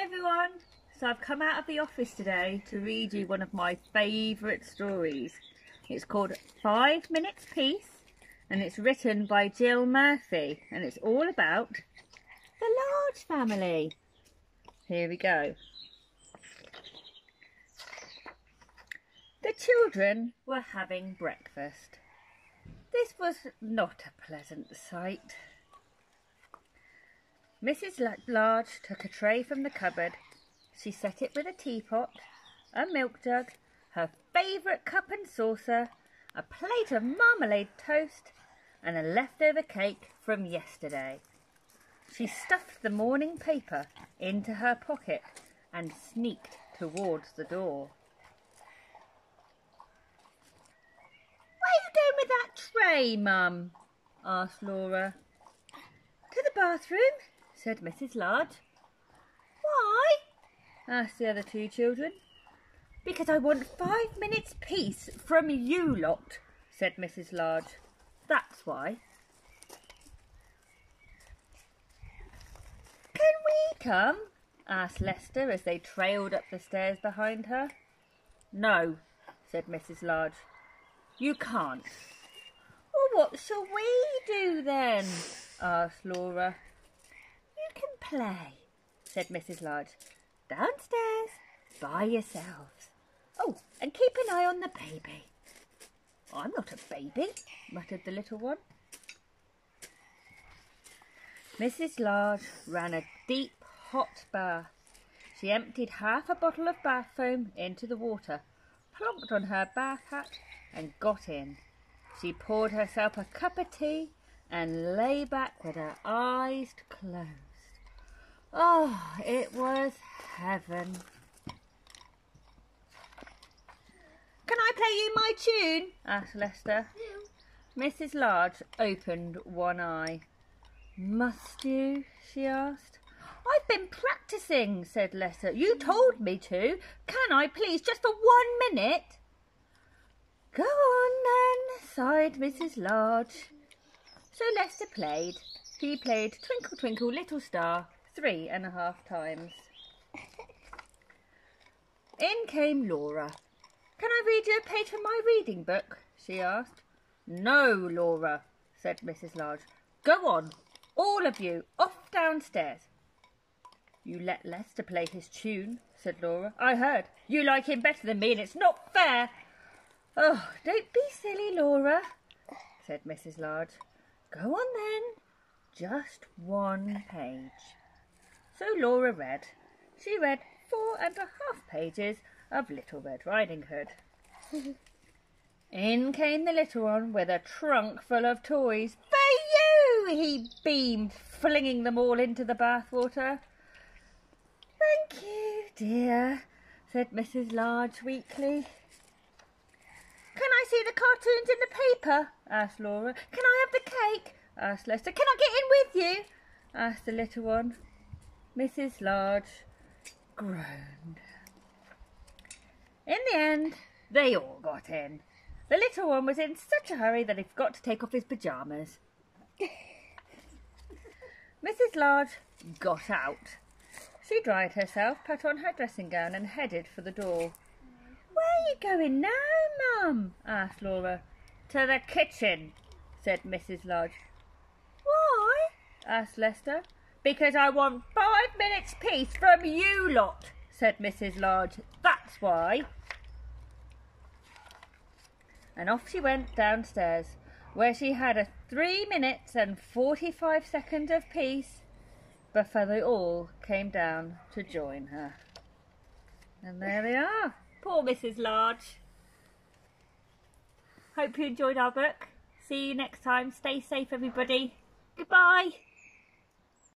everyone. So I've come out of the office today to read you one of my favourite stories. It's called 5 Minutes Peace and it's written by Jill Murphy and it's all about the Large family. Here we go. The children were having breakfast. This was not a pleasant sight. Mrs. Large took a tray from the cupboard. She set it with a teapot, a milk jug, her favourite cup and saucer, a plate of marmalade toast and a leftover cake from yesterday. She stuffed the morning paper into her pocket and sneaked towards the door. "Where are you going with that tray, Mum?" asked Laura. "To the bathroom," said Mrs. Large. "Why?" asked the other two children. "Because I want 5 minutes peace from you lot," said Mrs. Large. "That's why." "Can we come?" asked Lester as they trailed up the stairs behind her. "No," said Mrs. Large. "You can't." "Well, what shall we do then?" asked Laura. "You can play," said Mrs. Large. "Downstairs by yourselves. Oh, and keep an eye on the baby." "I'm not a baby," muttered the little one. Mrs. Large ran a deep hot bath. She emptied half a bottle of bath foam into the water, plonked on her bath hat and got in. She poured herself a cup of tea and lay back with her eyes closed. Oh, it was heaven. "Can I play you my tune?" asked Lester. Mrs. Large opened one eye. "Must you?" she asked. "I've been practising," said Lester. "You told me to. Can I please, just for 1 minute?" "Go on then," sighed Mrs. Large. So Lester played. He played Twinkle Twinkle Little Star 3.5 times. In came Laura. "Can I read you a page from my reading book?" she asked. "No, Laura," said Mrs. Large. "Go on, all of you, off downstairs." "You let Lester play his tune," said Laura. "I heard. You like him better than me and it's not fair." "Oh, don't be silly, Laura," said Mrs. Large. "Go on then, just 1 page." So Laura read. She read 4.5 pages of Little Red Riding Hood. In came the little one with a trunk full of toys. "For you!" he beamed, flinging them all into the bathwater. "Thank you, dear," said Mrs. Large weakly. "Can I see the cartoons in the paper?" asked Laura. "Can I have the cake?" asked Lester. "Can I get in with you?" asked the little one. Mrs. Large groaned. In the end, they all got in. The little one was in such a hurry that he forgot to take off his pyjamas. Mrs. Large got out. She dried herself, put on her dressing gown and headed for the door. "Where are you going now, Mum?" asked Laura. "To the kitchen," said Mrs. Large. "Why?" asked Lester. "Because I want 5 minutes peace from you lot," said Mrs. Large. "That's why." And off she went downstairs, where she had a 3 minutes and 45 seconds of peace before they all came down to join her. And there they are. Poor Mrs. Large. Hope you enjoyed our book. See you next time. Stay safe, everybody. Goodbye.